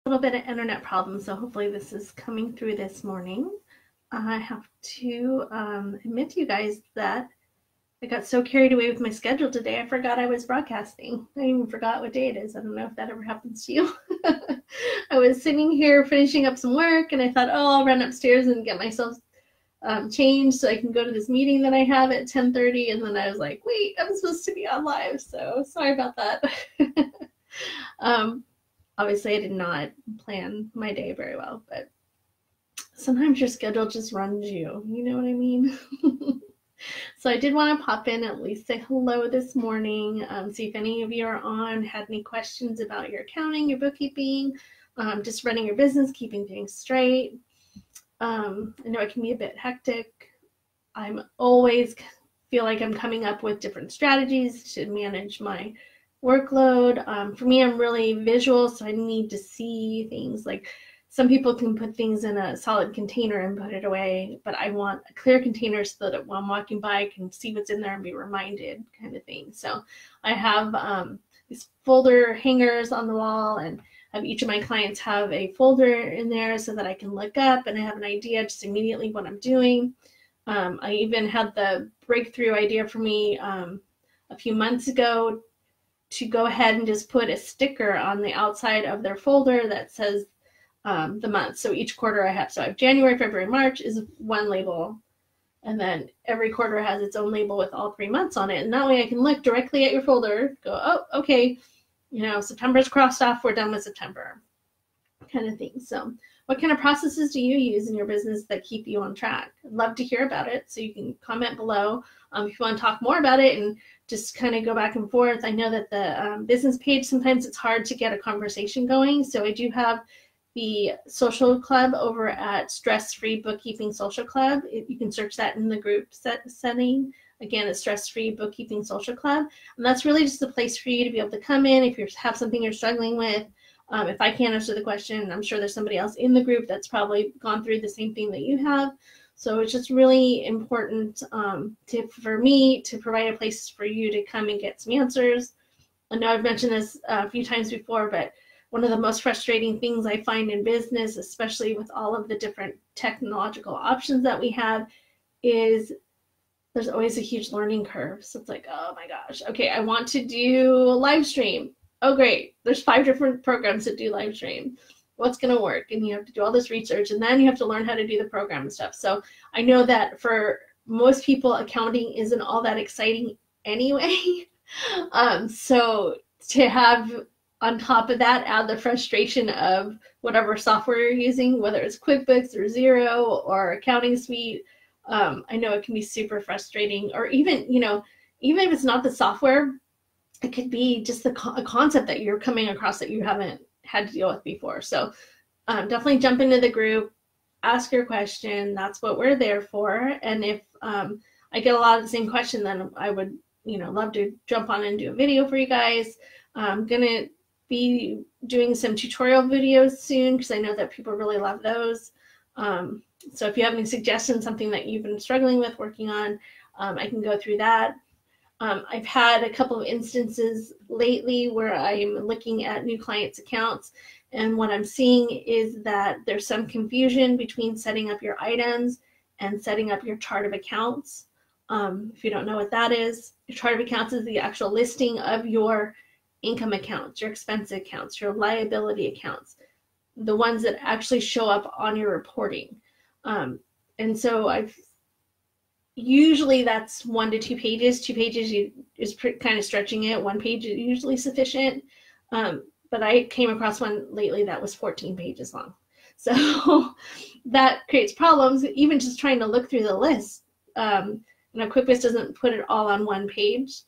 little bit of internet problems, so hopefully this is coming through this morning. I have to admit to you guys that I got so carried away with my schedule today, I forgot I was broadcasting. I even forgot what day it is. I don't know if that ever happens to you. I was sitting here finishing up some work, and I thought, oh, I'll run upstairs and get myself changed so I can go to this meeting that I have at 10:30, and then I was like, wait, I'm supposed to be on live, so sorry about that. Obviously, I did not plan my day very well, but sometimes your schedule just runs you. You know what I mean? So I did want to pop in, at least say hello this morning, see if any of you are on, had any questions about your accounting, your bookkeeping, just running your business, keeping things straight. I know it can be a bit hectic. I'm always feel like I'm coming up with different strategies to manage my workload. For me, I'm really visual, so I need to see things. Like some people can put things in a solid container and put it away, but I want a clear container so that when I'm walking by, I can see what's in there and be reminded, kind of thing. So I have these folder hangers on the wall, and have each of my clients have a folder in there so that I can look up and I have an idea just immediately what I'm doing. I even had the breakthrough idea for me a few months ago to go ahead and just put a sticker on the outside of their folder that says the month. So each quarter I have January, February, March is one label, and then every quarter has its own label with all 3 months on it. And that way I can look directly at your folder, go, oh, okay, you know, September's crossed off, we're done with September, kind of thing. So what kind of processes do you use in your business that keep you on track? I'd love to hear about it, so you can comment below if you want to talk more about it and just kind of go back and forth. I know that the business page, sometimes it's hard to get a conversation going, so I do have the social club over at Stress Free Bookkeeping Social Club. You can search that in the group setting. Again, it's Stress Free Bookkeeping Social Club. And that's really just a place for you to be able to come in if you have something you're struggling with. If I can't answer the question, I'm sure there's somebody else in the group that's probably gone through the same thing that you have. So it's just really important for me to provide a place for you to come and get some answers. I know I've mentioned this a few times before, but one of the most frustrating things I find in business, especially with all of the different technological options that we have, is there's always a huge learning curve. So it's like, oh my gosh, okay, I want to do a live stream. Oh great, there's 5 different programs that do live stream. What's gonna work? And you have to do all this research, and then you have to learn how to do the program and stuff. So I know that for most people, accounting isn't all that exciting anyway. So to have on top of that, add the frustration of whatever software you're using, whether it's QuickBooks or Xero or Accounting Suite. I know it can be super frustrating, or even, you know, even if it's not the software, it could be just a concept that you're coming across that you haven't had to deal with before. So definitely jump into the group, ask your question. That's what we're there for. And if I get a lot of the same question, then I would, you know, love to jump on and do a video for you guys. I'm gonna be doing some tutorial videos soon because I know that people really love those. So if you have any suggestions, something that you've been struggling with working on, I can go through that. I've had a couple of instances lately where I'm looking at new clients' accounts, and what I'm seeing is that there's some confusion between setting up your items and setting up your chart of accounts. If you don't know what that is, your chart of accounts is the actual listing of your income accounts, your expense accounts, your liability accounts, the ones that actually show up on your reporting. And so usually that's 1 to 2 pages. 2 pages is kind of stretching it. 1 page is usually sufficient. But I came across one lately that was 14 pages long. So that creates problems, even just trying to look through the list. You know, QuickBooks doesn't put it all on 1 page.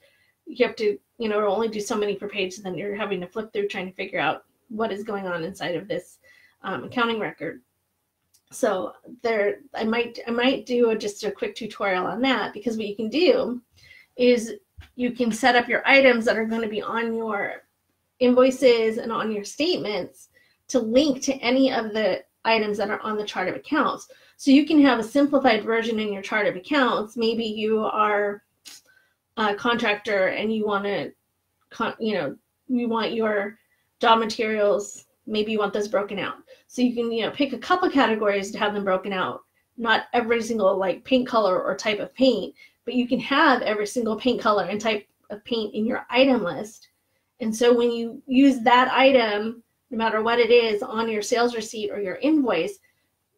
You have to, you know, only do so many per page, and then you're having to flip through trying to figure out what is going on inside of this accounting record. So I might do just a quick tutorial on that, because what you can do is you can set up your items that are going to be on your invoices and on your statements to link to any of the items that are on the chart of accounts. So you can have a simplified version in your chart of accounts. Maybe you are a contractor and you want to, you know, you want your job materials maybe you want those broken out. So you can, you know, pick a couple categories to have them broken out. Not every single like paint color or type of paint, but you can have every single paint color and type of paint in your item list. And so when you use that item, no matter what it is, on your sales receipt or your invoice,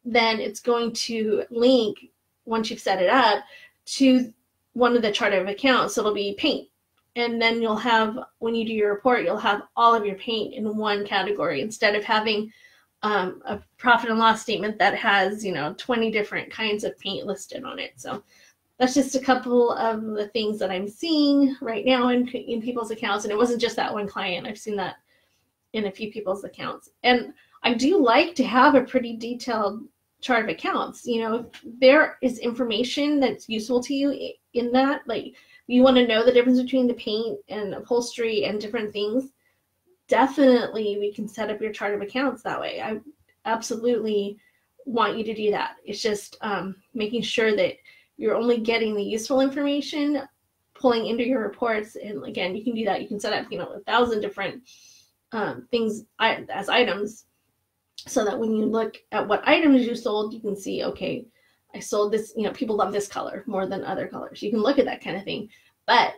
then it's going to link, once you've set it up, to one of the chart of accounts. So it'll be paint. And then you'll have, when you do your report, you'll have all of your paint in one category instead of having a profit and loss statement that has, you know, 20 different kinds of paint listed on it. So that's just a couple of the things that I'm seeing right now in people's accounts. And it wasn't just that one client. I've seen that in a few people's accounts. And I do like to have a pretty detailed chart of accounts. You know, if there is information that's useful to you in that, like you want to know the difference between the paint and upholstery and different things, definitely we can set up your chart of accounts that way. I absolutely want you to do that. It's just making sure that you're only getting the useful information, pulling into your reports. And again, you can do that. You can set up, you know, 1,000 different things as items, so that when you look at what items you sold, you can see, okay, I sold this, you know, people love this color more than other colors. You can look at that kind of thing. But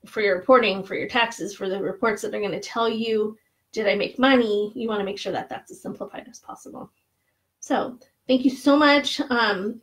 for your reporting, for your taxes, for the reports that are going to tell you, did I make money, you want to make sure that that's as simplified as possible. So thank you so much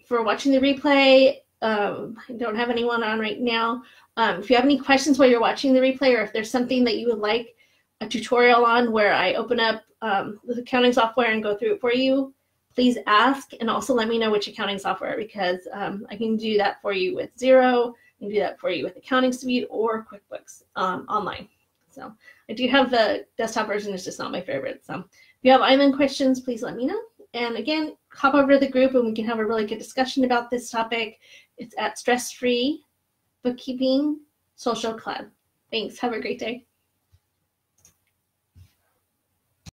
for watching the replay. I don't have anyone on right now. If you have any questions while you're watching the replay, or if there's something that you would like a tutorial on where I open up the accounting software and go through it for you, please ask, and also let me know which accounting software, because I can do that for you with Xero, I can do that for you with Accounting Suite or QuickBooks online. So I do have the desktop version, it's just not my favorite. So if you have island questions, please let me know. And again, hop over to the group and we can have a really good discussion about this topic. It's at Stress Free Bookkeeping Social Club. Thanks. Have a great day.